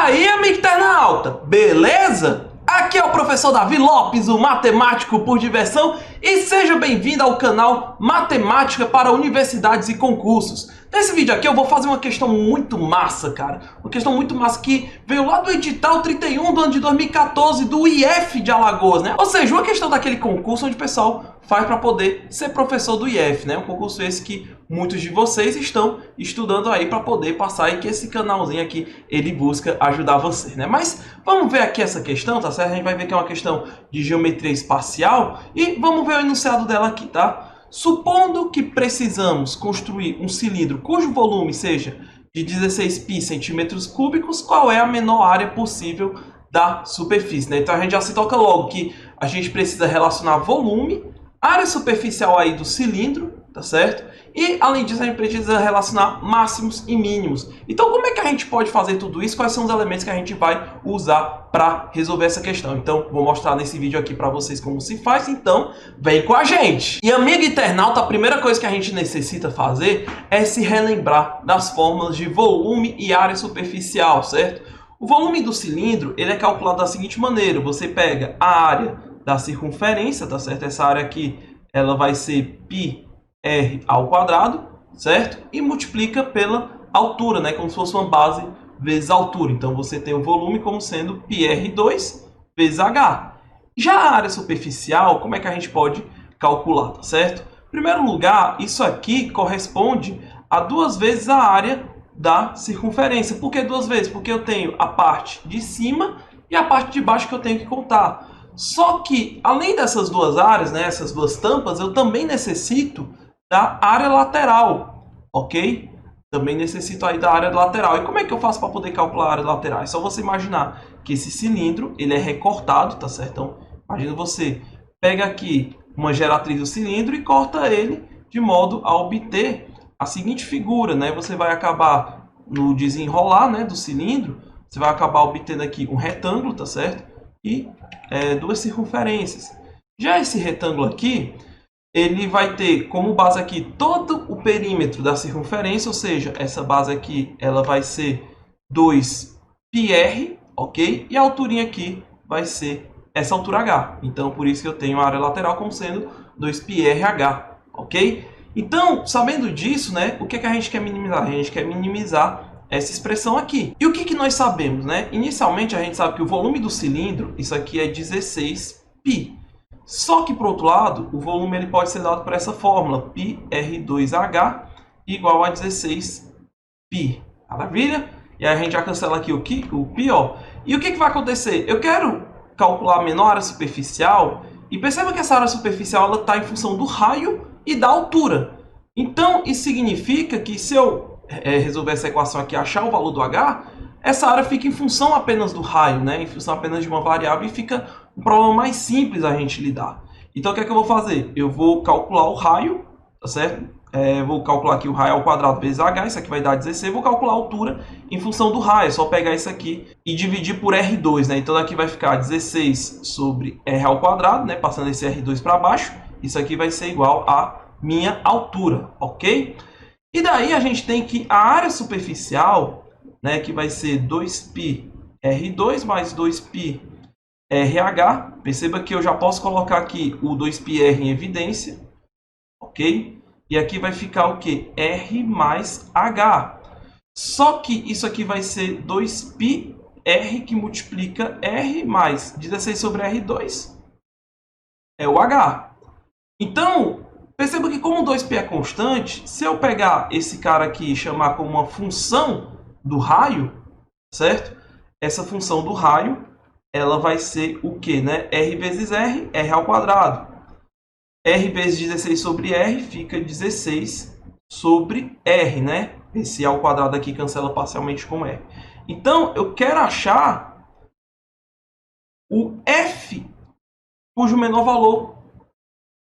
aí, amigo internauta, beleza? Aqui é o professor Davi Lopes, o matemático por diversão, e seja bem-vindo ao canal Matemática para Universidades e Concursos. Nesse vídeo aqui eu vou fazer uma questão muito massa, cara. Uma questão muito massa que veio lá do edital 31 do ano de 2014 do IF de Alagoas, né? Ou seja, uma questão daquele concurso onde o pessoal faz para poder ser professor do IF, né? Um concurso esse que muitos de vocês estão estudando aí para poder passar e que esse canalzinho aqui, ele busca ajudar você, né? Mas vamos ver aqui essa questão, tá certo? A gente vai ver que é uma questão de geometria espacial e vamos ver o enunciado dela aqui, tá? Supondo que precisamos construir um cilindro cujo volume seja de 16 π centímetros cúbicos, qual é a menor área possível da superfície, né? Então a gente já se toca logo que a gente precisa relacionar volume, área superficial aí do cilindro, tá certo? E além disso a gente precisa relacionar máximos e mínimos. Então como é que a gente pode fazer tudo isso? Quais são os elementos que a gente vai usar para resolver essa questão? Então vou mostrar nesse vídeo aqui para vocês como se faz, então vem com a gente! E amigo internauta, a primeira coisa que a gente necessita fazer é se relembrar das fórmulas de volume e área superficial, certo? O volume do cilindro ele é calculado da seguinte maneira: você pega a área da circunferência, tá certo? Essa área aqui ela vai ser πr ao quadrado, certo? E multiplica pela altura, né? Como se fosse uma base vezes altura. Então você tem o volume como sendo πr2 vezes h. Já a área superficial, como é que a gente pode calcular, tá certo? Em primeiro lugar, isso aqui corresponde a 2 vezes a área da circunferência. Por que 2 vezes? Porque eu tenho a parte de cima e a parte de baixo que eu tenho que contar. Só que, além dessas duas áreas, né, essas duas tampas, eu também necessito da área lateral, ok? Também necessito aí da área lateral. E como é que eu faço para poder calcular a área lateral? É só você imaginar que esse cilindro, ele é recortado, tá certo? Então, imagina você pega aqui uma geratriz do cilindro e corta ele de modo a obter a seguinte figura, né? Você vai acabar no desenrolar, né, do cilindro, você vai acabar obtendo aqui um retângulo, tá certo? E duas circunferências. Já esse retângulo aqui, ele vai ter como base aqui todo o perímetro da circunferência, ou seja, essa base aqui ela vai ser 2πr, ok? E a alturinha aqui vai ser essa altura h. Então, por isso que eu tenho a área lateral como sendo 2πrh, ok? Então, sabendo disso, né, o que é que a gente quer minimizar? A gente quer minimizar essa expressão aqui. E o que nós sabemos, né? Inicialmente a gente sabe que o volume do cilindro, isso aqui é 16 π. Só que, por outro lado, o volume ele pode ser dado por essa fórmula, πr2h igual a 16 π. Maravilha? E aí a gente já cancela aqui o π, ó. E o que vai acontecer? Eu quero calcular a menor área superficial, e perceba que essa área superficial está em função do raio e da altura. Então, isso significa que se eu resolver essa equação aqui, achar o valor do h, essa área fica em função apenas do raio, né? Em função apenas de uma variável, e fica um problema mais simples a gente lidar. Então, o que é que eu vou fazer? Eu vou calcular o raio, tá certo? Vou calcular aqui o raio ao quadrado vezes h, isso aqui vai dar 16. Vou calcular a altura em função do raio, é só pegar isso aqui e dividir por R2, né? Então, daqui vai ficar 16 sobre R ao quadrado, né? Passando esse R2 para baixo, isso aqui vai ser igual a minha altura, ok? E daí a gente tem que a área superficial, né, que vai ser 2πr2 mais 2πrh. Perceba que eu já posso colocar aqui o 2πr em evidência, ok? E aqui vai ficar o quê? R mais h. Só que isso aqui vai ser 2πr que multiplica R mais 16 sobre R2. É o h. Então, perceba que como 2π é constante, se eu pegar esse cara aqui e chamar como uma função do raio, certo? Essa função do raio, ela vai ser o quê, né? R vezes R, R ao quadrado. R vezes 16 sobre R fica 16 sobre R, né? Esse ao quadrado aqui cancela parcialmente com R. Então, eu quero achar o F, cujo menor valor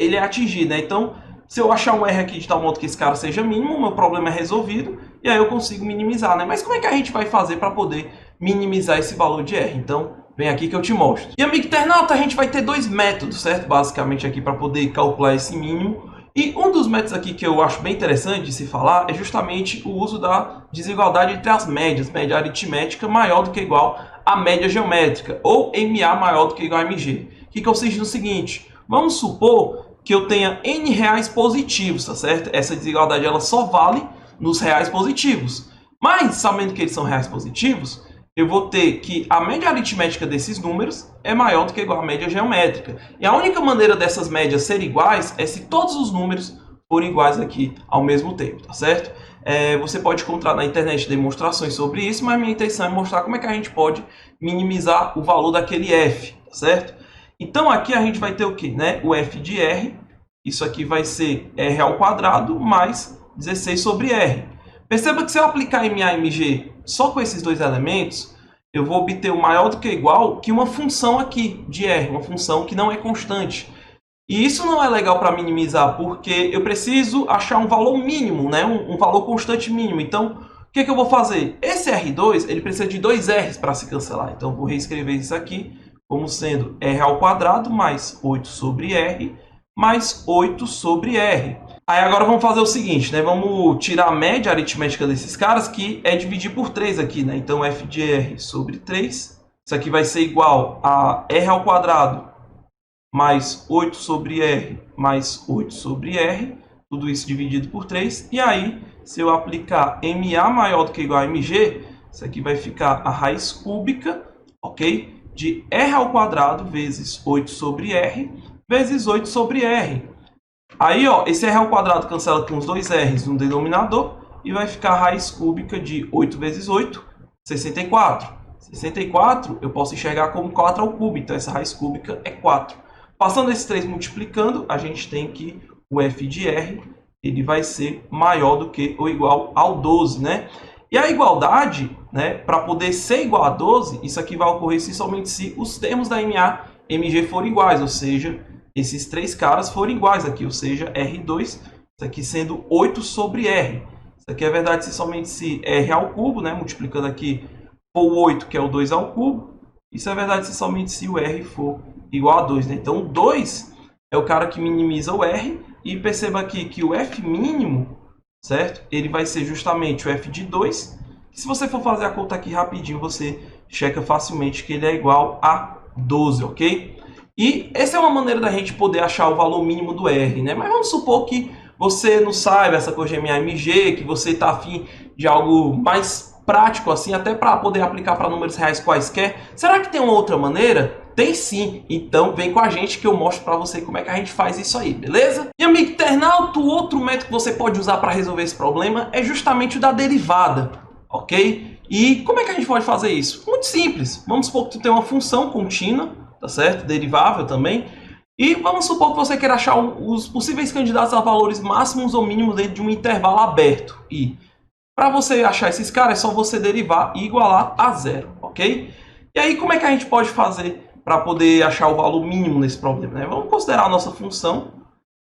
ele é atingido, né? Então, se eu achar um R aqui de tal modo que esse cara seja mínimo, o meu problema é resolvido, e aí eu consigo minimizar, né? Mas como é que a gente vai fazer para poder minimizar esse valor de R? Então, vem aqui que eu te mostro. E, amigo internauta, a gente vai ter dois métodos, certo? Basicamente aqui para poder calcular esse mínimo E um dos métodos aqui que eu acho bem interessante de se falar é justamente o uso da desigualdade entre as médias, média aritmética maior do que ou igual a média geométrica, ou MA maior do que ou igual a MG. O que consiste no seguinte: vamos supor que eu tenha N reais positivos, tá certo? Essa desigualdade ela só vale nos reais positivos. Mas, sabendo que eles são reais positivos, eu vou ter que a média aritmética desses números é maior do que ou igual a média geométrica. E a única maneira dessas médias serem iguais é se todos os números forem iguais aqui ao mesmo tempo, tá certo? Você pode encontrar na internet demonstrações sobre isso, mas minha intenção é mostrar como é que a gente pode minimizar o valor daquele f, tá certo? Então aqui a gente vai ter o quê? Né? O f de r, isso aqui vai ser r ao quadrado mais 16 sobre r. Perceba que se eu aplicar MA e MG só com esses dois elementos, eu vou obter o maior do que ou igual que uma função aqui de r, uma função que não é constante. E isso não é legal para minimizar, porque eu preciso achar um valor mínimo, né? um valor constante mínimo. Então, o que eu vou fazer? Esse R2 ele precisa de dois R's para se cancelar. Então, eu vou reescrever isso aqui como sendo r ao quadrado mais 8 sobre r mais 8 sobre r. Aí agora vamos fazer o seguinte, né? Vamos tirar a média aritmética desses caras, que é dividir por 3 aqui, né? Então, f de r sobre 3, isso aqui vai ser igual a r ao quadrado mais 8 sobre r mais 8 sobre r, tudo isso dividido por 3. E aí, se eu aplicar MA maior do que ou igual a MG, isso aqui vai ficar a raiz cúbica, ok? De r ao quadrado vezes 8 sobre r vezes 8 sobre r. Aí, ó, esse r ao quadrado cancela com os dois r's no denominador e vai ficar a raiz cúbica de 8 vezes 8, 64. 64 eu posso enxergar como 4 ao cubo, então essa raiz cúbica é 4. Passando esses 3 multiplicando, a gente tem que o f de r ele vai ser maior do que ou igual ao 12, né? E a igualdade, né, para poder ser igual a 12, isso aqui vai ocorrer se somente se os termos da MA e MG forem iguais, ou seja, esses três caras forem iguais aqui, ou seja, R2, isso aqui sendo 8 sobre R. Isso aqui é verdade se somente se R ao cubo, né, multiplicando aqui for o 8, que é o 2 ao cubo. Isso é verdade se somente se o R for igual a 2, né? Então, o 2 é o cara que minimiza o R. E perceba aqui que o F mínimo, certo? Ele vai ser justamente o F de 2. E se você for fazer a conta aqui rapidinho, você checa facilmente que ele é igual a 12, ok? E essa é uma maneira da gente poder achar o valor mínimo do R, né? Mas vamos supor que você não saiba essa coisa de MA/MG, que você está afim de algo mais prático, assim, até para poder aplicar para números reais quaisquer. Será que tem uma outra maneira? Tem sim, então vem com a gente que eu mostro para você como é que a gente faz isso aí, beleza? E amigo internauta, o outro método que você pode usar para resolver esse problema é justamente o da derivada, ok? E como é que a gente pode fazer isso? Muito simples, vamos supor que tu tem uma função contínua, tá certo? Derivável também, e vamos supor que você queira achar os possíveis candidatos a valores máximos ou mínimos dentro de um intervalo aberto. E para você achar esses caras é só você derivar e igualar a zero, ok? E aí como é que a gente pode fazer para poder achar o valor mínimo nesse problema, né? Vamos considerar a nossa função,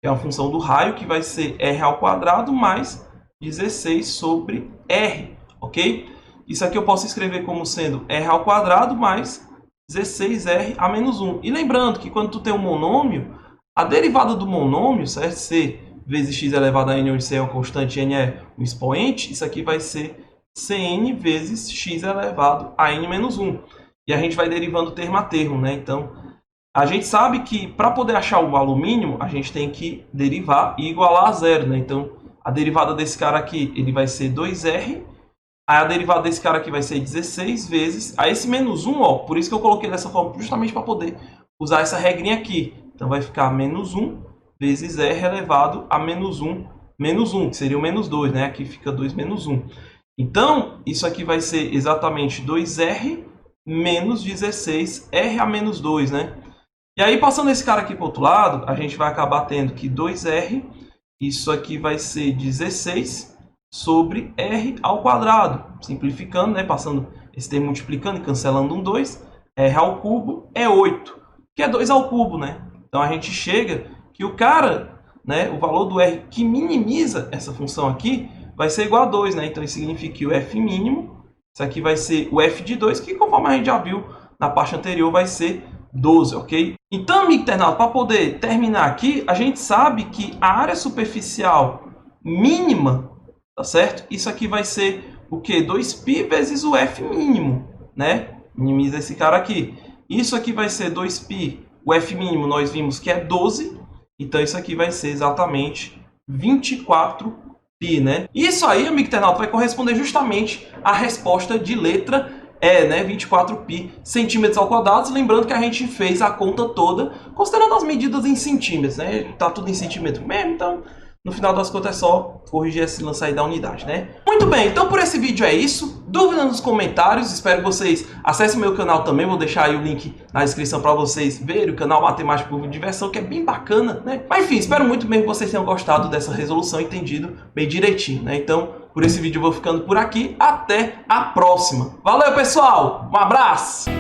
que é a função do raio, que vai ser r ao quadrado mais 16 sobre r, ok? Isso aqui eu posso escrever como sendo r ao quadrado mais 16r a menos 1. E lembrando que quando tu tem um monômio, a derivada do monômio, certo? C vezes x elevado a n, onde c é uma constante e n é um expoente, isso aqui vai ser cn vezes x elevado a n menos 1. E a gente vai derivando termo a termo, né? Então, a gente sabe que para poder achar o valor mínimo, a gente tem que derivar e igualar a zero, né? Então, a derivada desse cara aqui, ele vai ser 2r. Aí a derivada desse cara aqui vai ser 16 vezes... Aí esse menos 1, ó, por isso que eu coloquei dessa forma, justamente para poder usar essa regrinha aqui. Então, vai ficar menos 1 vezes r elevado a menos 1, que seria o menos 2, né? Aqui fica 2 menos 1. Então, isso aqui vai ser exatamente 2r menos 16r a menos 2, né? E aí, passando esse cara aqui para o outro lado, a gente vai acabar tendo que 2r, isso aqui vai ser 16 sobre r ao quadrado. Simplificando, né? Passando esse termo multiplicando e cancelando um 2, r ao cubo é 8, que é 2 ao cubo, né? Então, a gente chega que o cara, né, o valor do r que minimiza essa função aqui vai ser igual a 2, né? Então, isso significa que o f mínimo, isso aqui vai ser o f de 2, que conforme a gente já viu na parte anterior, vai ser 12, ok? Então, amigo internauta, para poder terminar aqui, a gente sabe que a área superficial mínima, tá certo? Isso aqui vai ser o quê? 2π vezes o F mínimo, né? Minimiza esse cara aqui. Isso aqui vai ser 2π, o F mínimo nós vimos que é 12, então isso aqui vai ser exatamente 24π, né? Isso aí, amigo internauta, vai corresponder justamente à resposta de letra E, né? 24π centímetros ao quadrado. Lembrando que a gente fez a conta toda considerando as medidas em centímetros, né? Tá tudo em centímetro mesmo, então no final das contas é só corrigir esse lance aí da unidade, né? Muito bem, então por esse vídeo é isso. Dúvidas nos comentários, espero que vocês acessem o meu canal também. Vou deixar aí o link na descrição para vocês verem o canal Matemática por Diversão, que é bem bacana, né? Mas enfim, espero muito mesmo que vocês tenham gostado dessa resolução, entendido bem direitinho, né? Então, por esse vídeo eu vou ficando por aqui. Até a próxima. Valeu, pessoal! Um abraço!